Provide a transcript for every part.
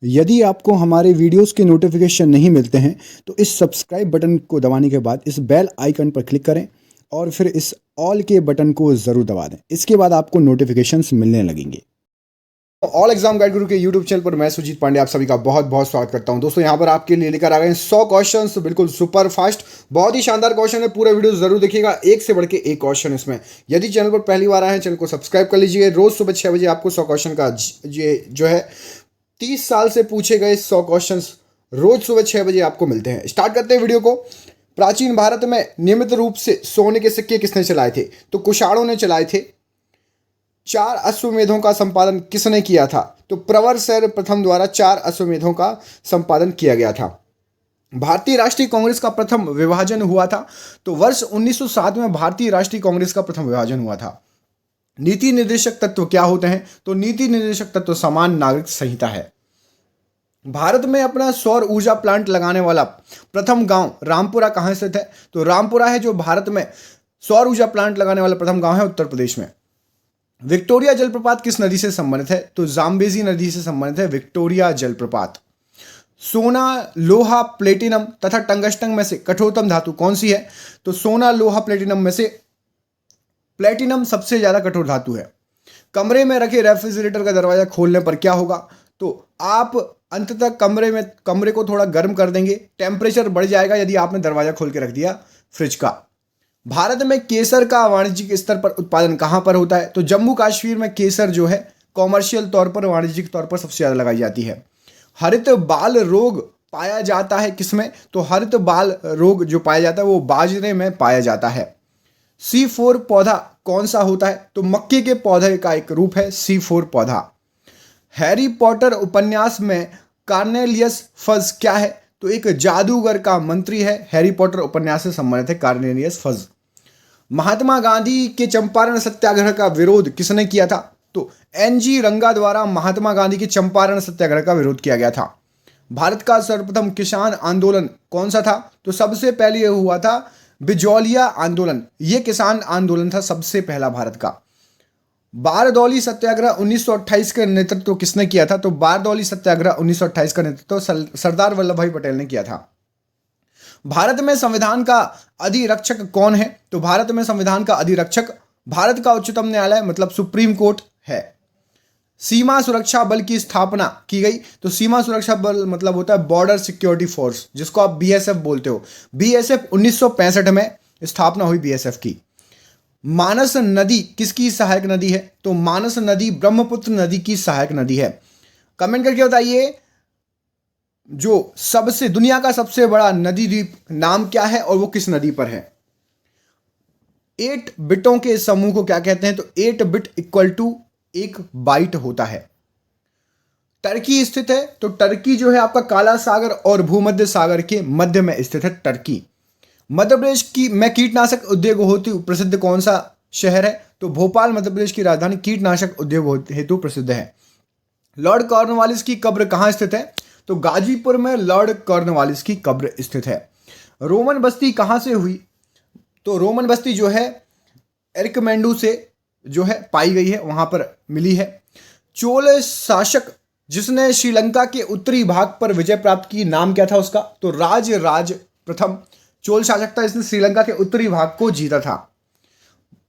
यदि आपको हमारे वीडियोस के नोटिफिकेशन नहीं मिलते हैं तो इस सब्सक्राइब बटन को दबाने के बाद इस बेल आइकन पर क्लिक करें और फिर इस ऑल के बटन को ज़रूर दबा दें। इसके बाद आपको नोटिफिकेशंस मिलने लगेंगे। ऑल एग्जाम गाइड गुरु के यूट्यूब चैनल पर मैं सुजीत पांडे आप सभी का बहुत बहुत स्वागत करता हूं। दोस्तों यहां पर आपके लिए लेकर आ गए हैं 100 क्वेश्चंस, बिल्कुल सुपर फास्ट, बहुत ही शानदार क्वेश्चन है। पूरा वीडियो जरूर देखिएगा, एक से बढ़ के एक क्वेश्चन इसमें। यदि चैनल पर पहली बार आए हैं चैनल को सब्सक्राइब कर लीजिए। रोज सुबह 6 बजे आपको 100 क्वेश्चन का ये जो है 30 साल से पूछे गए 100 क्वेश्चंस रोज सुबह 6 बजे आपको मिलते हैं। स्टार्ट करते हैं वीडियो को। प्राचीन भारत में नियमित रूप से सोने के सिक्के किसने चलाए थे? तो कुषाणों ने चलाए थे। 4 अश्वमेधों का संपादन किसने किया था? तो प्रवर सैर प्रथम द्वारा 4 अश्वमेधों का संपादन किया गया था। भारतीय राष्ट्रीय कांग्रेस का प्रथम विभाजन हुआ था तो वर्ष 1907 में भारतीय राष्ट्रीय कांग्रेस का प्रथम विभाजन हुआ था। नीति निर्देशक तत्व क्या होते हैं? तो नीति निर्देशक तत्व समान नागरिक संहिता है। भारत में अपना सौर ऊर्जा प्लांट लगाने वाला प्रथम गांव रामपुरा कहाँ स्थित है? तो रामपुरा है जो भारत में सौर ऊर्जा प्लांट लगाने वाला प्रथम गांव है, उत्तर प्रदेश में। विक्टोरिया जलप्रपात किस नदी से संबंधित है? तो जाम्बेजी नदी से संबंधित है विक्टोरिया जलप्रपात। सोना, लोहा, प्लेटिनम तथा टंगस्टन में से कठोरतम धातु कौन सी है? तो सोना, लोहा, प्लेटिनम में से प्लेटिनम सबसे ज्यादा कठोर धातु है। कमरे में रखे रेफ्रिजरेटर का दरवाजा खोलने पर क्या होगा? तो आप अंततः कमरे को थोड़ा गर्म कर देंगे, टेम्परेचर बढ़ जाएगा यदि आपने दरवाजा खोल के रख दिया फ्रिज का। भारत में केसर का वाणिज्यिक स्तर पर उत्पादन कहां पर होता है? तो जम्मू कश्मीर में केसर जो है कॉमर्शियल तौर पर, वाणिज्यिक तौर पर सबसे ज्यादा लगाई जाती है। हरित बाल रोग पाया जाता है किसमें? तो हरित बाल रोग जो पाया जाता है वो बाजरे में पाया जाता है। C4 पौधा कौन सा होता है? तो मक्के के पौधे का एक रूप है C4 पौधा। हैरी पॉटर उपन्यास में कार्नेलियस फज क्या है? तो एक जादूगर का मंत्री है। हैरी पॉटर उपन्यास से संबंधित है कार्नेलियस फज। महात्मा गांधी के चंपारण सत्याग्रह का विरोध किसने किया था? तो NG रंगा द्वारा महात्मा गांधी के चंपारण सत्याग्रह का विरोध किया गया था। भारत का सर्वप्रथम किसान आंदोलन कौन सा था? तो सबसे पहले यह हुआ था बिजौलिया आंदोलन। यह किसान आंदोलन था सबसे पहला भारत का। बारदौली सत्याग्रह 1928 का नेतृत्व किसने किया था? तो बारदौली सत्याग्रह 1928 का नेतृत्व सरदार वल्लभ भाई पटेल ने किया था। भारत में संविधान का अधिरक्षक कौन है? तो भारत में संविधान का अधिरक्षक भारत का उच्चतम न्यायालय मतलब सुप्रीम कोर्ट है। सीमा सुरक्षा बल की स्थापना की गई। तो सीमा सुरक्षा बल मतलब होता है बॉर्डर सिक्योरिटी फोर्स, जिसको आप BSF बोलते हो। BSF 1965 में स्थापना हुई BSF की। मानस नदी किसकी सहायक नदी है? तो मानस नदी ब्रह्मपुत्र नदी की सहायक नदी है। कमेंट करके बताइए जो सबसे दुनिया का सबसे बड़ा नदी द्वीप नाम क्या है और वो किस नदी पर है? 8 बिटों के समूह को क्या कहते हैं? तो 8 बिट इक्वल टू 1 बाइट होता है। टर्की स्थित है। तो टर्की जो है आपका काला सागर और भूमध्य सागर के मध्य में स्थित है टर्की। मध्य प्रदेश की में कीटनाशक उद्योग हेतु प्रसिद्ध कौन सा शहर है? तो भोपाल मध्य प्रदेश की राजधानी कीटनाशक उद्योग हेतु प्रसिद्ध है। लॉर्ड कॉर्नवालिस की कब्र कहाँ स्थित है? तो गाजीपुर में लॉर्ड कॉर्नवालिस की कब्र स्थित है। रोमन बस्ती कहाँ से हुई? तो रोमन बस्ती जो है एरिकमेंडू से जो है पाई गई है, वहां पर मिली है। चोल शासक जिसने श्रीलंका के उत्तरी भाग पर विजय प्राप्त की, नाम क्या था उसका? तो राज प्रथम चोल शासक था, इसने श्रीलंका के उत्तरी भाग को जीता था।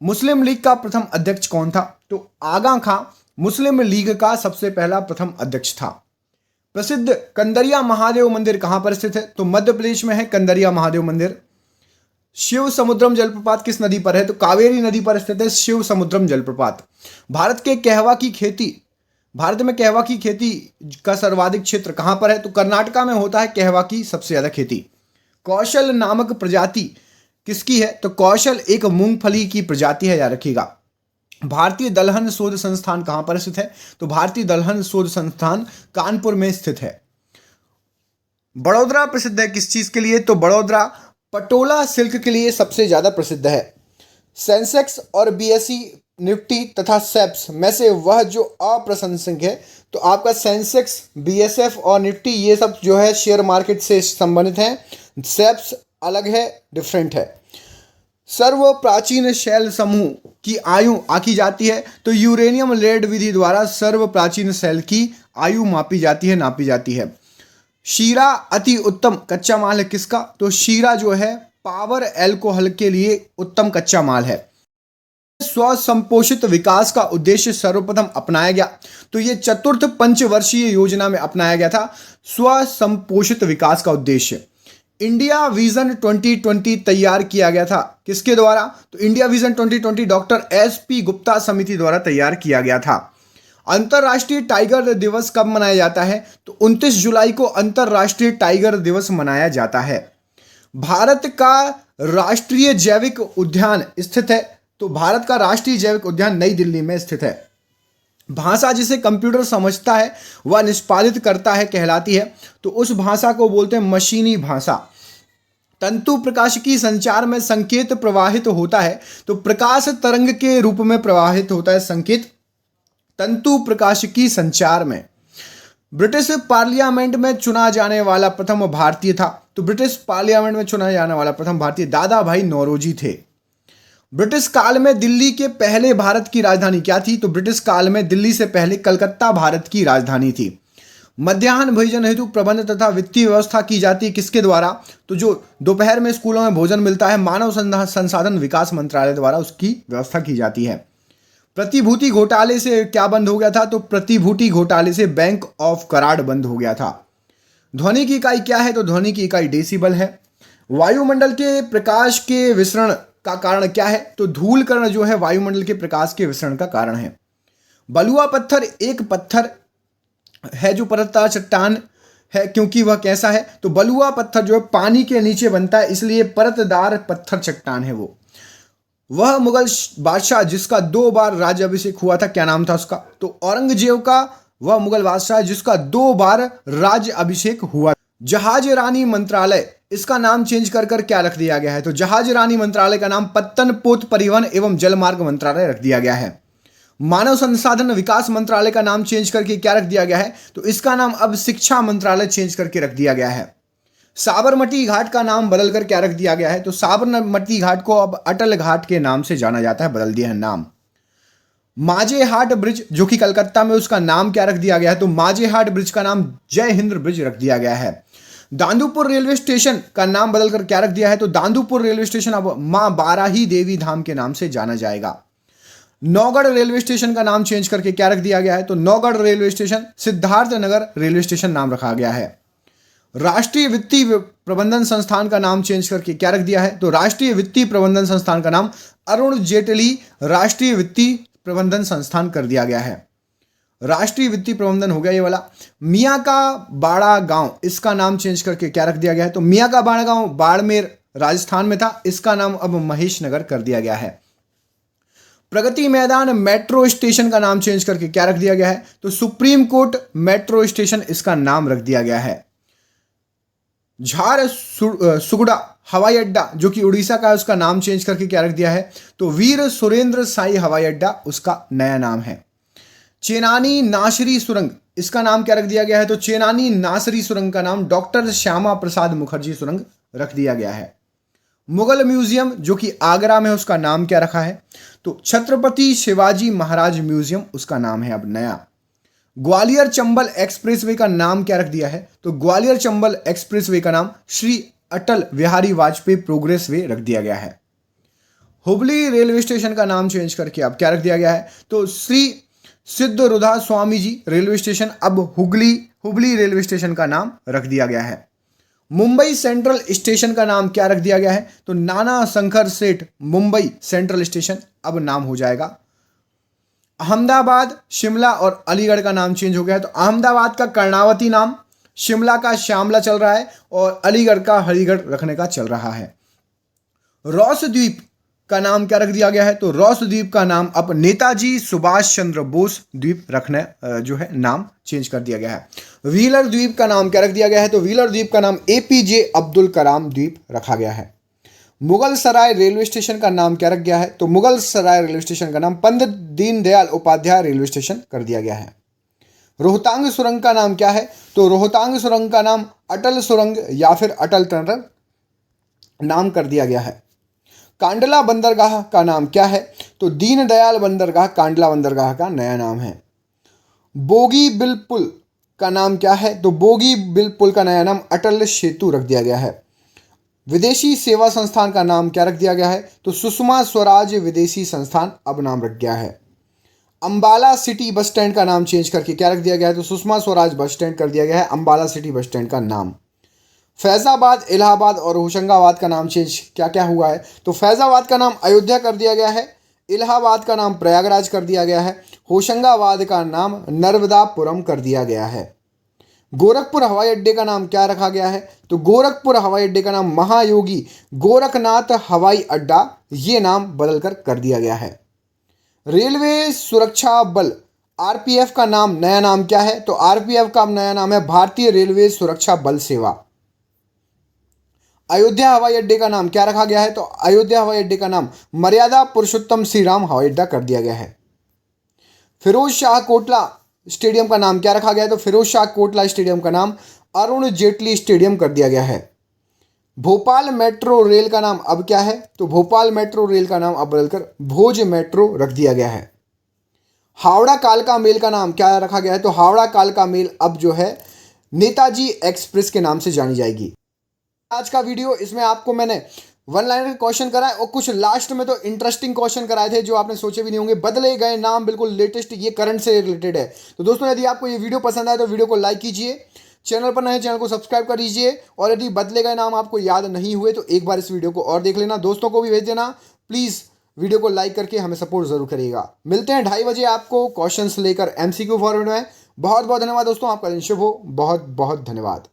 मुस्लिम लीग का प्रथम अध्यक्ष कौन था? तो आगा खां मुस्लिम लीग का सबसे पहला प्रथम अध्यक्ष था। प्रसिद्ध कंदरिया महादेव मंदिर कहां पर स्थित है? तो मध्य प्रदेश में है कंदरिया महादेव मंदिर। शिव समुद्रम जलप्रपात किस नदी पर है? तो कावेरी नदी पर स्थित है शिव समुद्रम जलप्रपात। भारत में कहवा की खेती का सर्वाधिक क्षेत्र कहां पर है? तो कर्नाटका में होता है कहवा की सबसे ज्यादा खेती। कौशल नामक प्रजाति किसकी है? तो कौशल एक मूंगफली की प्रजाति है, याद रखिएगा। भारतीय दलहन शोध संस्थान कहां पर स्थित है? तो भारतीय दलहन शोध संस्थान कानपुर में स्थित है। बड़ौदा प्रसिद्ध है किस चीज के लिए? तो बड़ौदा पटोला सिल्क के लिए सबसे ज्यादा प्रसिद्ध है। सेंसेक्स और BSE निफ्टी तथा सेप्स में से वह जो अप्रशंसक है, तो आपका सेंसेक्स, BSF और निफ्टी ये सब जो है शेयर मार्केट से संबंधित हैं। सेप्स अलग है, डिफरेंट है। सर्व प्राचीन शैल समूह की आयु आंकी जाती है। तो यूरेनियम लेड विधि द्वारा सर्व प्राचीन शैल की आयु मापी जाती है, नापी जाती है। शीरा अति उत्तम कच्चा माल है किसका? तो शीरा जो है पावर एल्कोहल के लिए उत्तम कच्चा माल है। स्वसंपोषित विकास का उद्देश्य सर्वप्रथम अपनाया गया, तो ये चतुर्थ पंचवर्षीय योजना में अपनाया गया था स्वसंपोषित विकास का उद्देश्य। इंडिया विजन 2020 तैयार किया गया था किसके द्वारा? तो India vision 2020 doctor SP Gupta समिति द्वारा तैयार किया गया था। अंतर्राष्ट्रीय टाइगर दिवस कब मनाया जाता है? तो 29 जुलाई को अंतर्राष्ट्रीय टाइगर दिवस मनाया जाता है। भारत का राष्ट्रीय जैविक उद्यान स्थित है, तो भारत का राष्ट्रीय जैविक उद्यान नई दिल्ली में स्थित है। भाषा जिसे कंप्यूटर समझता है वह निष्पादित करता है कहलाती है, तो उस भाषा को बोलते हैं मशीनी भाषा। तंतु प्रकाशिकी संचार में संकेत प्रवाहित होता है, तो प्रकाश तरंग के रूप में प्रवाहित होता है संकेत तंतु प्रकाशिकी संचार में। ब्रिटिश पार्लियामेंट में चुना जाने वाला प्रथम भारतीय था, तो ब्रिटिश पार्लियामेंट में चुना जाने वाला प्रथम भारतीय दादा भाई नौरोजी थे। ब्रिटिश काल में दिल्ली के पहले भारत की राजधानी क्या थी? तो ब्रिटिश काल में दिल्ली से पहले कलकत्ता भारत की राजधानी थी। मध्याह्न भोजन हेतु प्रबंध तथा वित्तीय व्यवस्था की जाती है किसके द्वारा? तो जो दोपहर में स्कूलों में भोजन मिलता है मानव संसाधन विकास मंत्रालय द्वारा उसकी व्यवस्था की जाती है। प्रतिभूति घोटाले से क्या बंद हो गया था? तो प्रतिभूति घोटाले से बैंक ऑफ कराड़ बंद हो गया था। ध्वनि की इकाई क्या है? तो ध्वनि की इकाई डेसिबल है। वायुमंडल के प्रकाश के विसरण का कारण क्या है? तो धूल कण जो है वायुमंडल के प्रकाश के विसरण का कारण है। बलुआ पत्थर एक पत्थर है जो परतदार चट्टान है, क्योंकि वह कैसा है? तो बलुआ पत्थर जो है पानी के नीचे बनता है, इसलिए परतदार पत्थर चट्टान है वो। वह मुगल बादशाह जिसका 2 बार राज्याभिषेक हुआ था, क्या नाम था उसका? तो औरंगजेब का वह मुगल बादशाह जिसका 2 बार राज्य अभिषेक हुआ। जहाज रानी मंत्रालय इसका नाम चेंज कर क्या रख दिया गया है? तो जहाज रानी मंत्रालय का नाम पत्तन पोत परिवहन एवं जलमार्ग मंत्रालय रख दिया गया है। मानव संसाधन विकास मंत्रालय का नाम चेंज करके क्या रख दिया गया है? तो इसका नाम अब शिक्षा मंत्रालय चेंज करके रख दिया गया है। साबरमती घाट का नाम बदलकर क्या रख दिया गया है? तो साबरमती घाट को अब अटल घाट के नाम से जाना जाता है, बदल दिया है नाम। माझेहाट ब्रिज जो कि कलकत्ता में, उसका नाम क्या रख दिया गया है? तो माझेहाट ब्रिज का नाम जय हिंद ब्रिज रख दिया गया है। दांदुपुर रेलवे स्टेशन का नाम बदलकर क्या रख दिया है? तो दांदुपुर रेलवे स्टेशन अब मां बाराही देवी धाम के नाम से जाना जाएगा। नौगढ़ रेलवे स्टेशन का नाम चेंज करके क्या रख दिया गया है? तो Naugarh railway station Siddharth Nagar railway station नाम रखा गया है। राष्ट्रीय वित्तीय प्रबंधन संस्थान का नाम चेंज करके क्या रख दिया है? तो राष्ट्रीय वित्तीय प्रबंधन संस्थान का नाम अरुण जेटली राष्ट्रीय वित्तीय प्रबंधन संस्थान कर दिया गया है। राष्ट्रीय वित्तीय प्रबंधन हो गया ये वाला। मियाँ का बाड़ा गांव इसका नाम चेंज करके क्या रख दिया गया है? तो मियाँ का बाड़ा गांव बाड़मेर राजस्थान में था, इसका नाम अब महेश नगर कर दिया गया है। प्रगति मैदान मेट्रो स्टेशन का नाम चेंज करके क्या रख दिया गया है? तो सुप्रीम कोर्ट मेट्रो स्टेशन इसका नाम रख दिया गया है। झारसुगुड़ा हवाई अड्डा जो कि उड़ीसा का है, उसका नाम चेंज करके क्या रख दिया है? तो वीर सुरेंद्र साई हवाई अड्डा उसका नया नाम है। चेनानी नासरी सुरंग इसका नाम क्या रख दिया गया है? तो चेनानी नासरी सुरंग का नाम डॉक्टर श्यामा प्रसाद मुखर्जी सुरंग रख दिया गया है। मुगल म्यूजियम जो कि आगरा में, उसका नाम क्या रखा है? तो छत्रपति शिवाजी महाराज म्यूजियम उसका नाम है अब नया। ग्वालियर चंबल एक्सप्रेसवे का नाम क्या रख दिया है? तो ग्वालियर चंबल एक्सप्रेसवे का नाम श्री अटल बिहारी वाजपेयी प्रोग्रेस वे रख दिया गया है। हुबली रेलवे स्टेशन का नाम चेंज करके अब क्या रख दिया गया है? तो श्री सिद्धरुधा स्वामी जी रेलवे स्टेशन अब हुबली रेलवे स्टेशन का नाम रख दिया गया है। मुंबई सेंट्रल स्टेशन का नाम क्या रख दिया गया है? तो नाना शंकर सेठ मुंबई सेंट्रल स्टेशन अब नाम हो जाएगा। अहमदाबाद, शिमला और अलीगढ़ का नाम चेंज हो गया है। तो अहमदाबाद का कर्णावती नाम, शिमला का श्यामला चल रहा है और अलीगढ़ का हरिगढ़ रखने का चल रहा है। रॉस द्वीप का नाम क्या रख दिया गया है? तो रॉस द्वीप का नाम अब नेताजी सुभाष चंद्र बोस द्वीप रखने जो है नाम चेंज कर दिया गया है। व्हीलर द्वीप का नाम क्या रख दिया गया है? तो व्हीलर द्वीप का नाम APJ अब्दुल कलाम द्वीप रखा गया है। मुगल सराय रेलवे स्टेशन का नाम क्या रख गया है? तो मुगल सराय रेलवे स्टेशन का नाम पंडित दीनदयाल उपाध्याय रेलवे स्टेशन कर दिया गया है। रोहतांग सुरंग का नाम क्या है? तो रोहतांग सुरंग का नाम अटल सुरंग या फिर अटल टनल नाम कर दिया गया है। कांडला बंदरगाह का नाम क्या है? तो दीनदयाल बंदरगाह कांडला बंदरगाह का नया नाम है। बोगीबिल पुल का नाम क्या है? तो बोगी बिल पुल का नया नाम अटल सेतु रख दिया गया है। विदेशी सेवा संस्थान का नाम क्या रख दिया गया है? तो सुषमा स्वराज विदेशी संस्थान अब नाम रख गया है। अंबाला सिटी बस स्टैंड का नाम चेंज करके क्या रख दिया गया है? तो सुषमा स्वराज बस स्टैंड कर दिया गया है अंबाला सिटी बस स्टैंड का नाम। फैजाबाद, इलाहाबाद और होशंगाबाद का नाम चेंज क्या क्या हुआ है? तो फैजाबाद का नाम अयोध्या कर दिया गया है, इलाहाबाद का नाम प्रयागराज कर दिया गया है, होशंगाबाद का नाम नर्मदापुरम कर दिया गया है। गोरखपुर हवाई अड्डे का नाम क्या रखा गया है? तो गोरखपुर हवाई अड्डे का नाम महायोगी गोरखनाथ हवाई अड्डा ये नाम बदलकर कर दिया गया है। रेलवे सुरक्षा बल आरपीएफ का नया नाम क्या है? तो आरपीएफ का नया नाम है भारतीय रेलवे सुरक्षा बल सेवा। अयोध्या हवाई अड्डे का नाम क्या रखा गया है? तो अयोध्या हवाई अड्डे का नाम मर्यादा पुरुषोत्तम श्री राम हवाई अड्डा कर दिया गया है। फिरोज शाह कोटला स्टेडियम का नाम क्या रखा गया है? तो फिरोज शाह कोटला स्टेडियम का नाम अरुण जेटली स्टेडियम कर दिया गया है। भोपाल मेट्रो रेल का नाम अब क्या है? तो भोपाल मेट्रो रेल का नाम अब बदलकर भोज मेट्रो रख दिया गया है। हावड़ा कालका मेल का नाम क्या रखा गया है? तो हावड़ा कालका मेल अब जो है नेताजी एक्सप्रेस के नाम से जानी जाएगी। आज का वीडियो इसमें आपको मैंने वन लाइनर क्वेश्चन कराए और कुछ लास्ट में तो इंटरेस्टिंग क्वेश्चन कराए थे जो आपने सोचे भी नहीं होंगे। बदले गए नाम बिल्कुल लेटेस्ट, ये करंट से रिलेटेड है। तो दोस्तों यदि आपको ये वीडियो पसंद आए तो वीडियो को लाइक कीजिए, चैनल पर नए चैनल को सब्सक्राइब कर लीजिए, और यदि बदले गए नाम आपको याद नहीं हुए तो एक बार इस वीडियो को और देख लेना, दोस्तों को भी भेज देना। प्लीज़ वीडियो को लाइक करके हमें सपोर्ट जरूर करिएगा। मिलते हैं 2:30 बजे आपको क्वेश्चन लेकर MCQ फॉरवर्ड में। बहुत बहुत धन्यवाद दोस्तों, आपका दिन शुभ हो। बहुत बहुत धन्यवाद।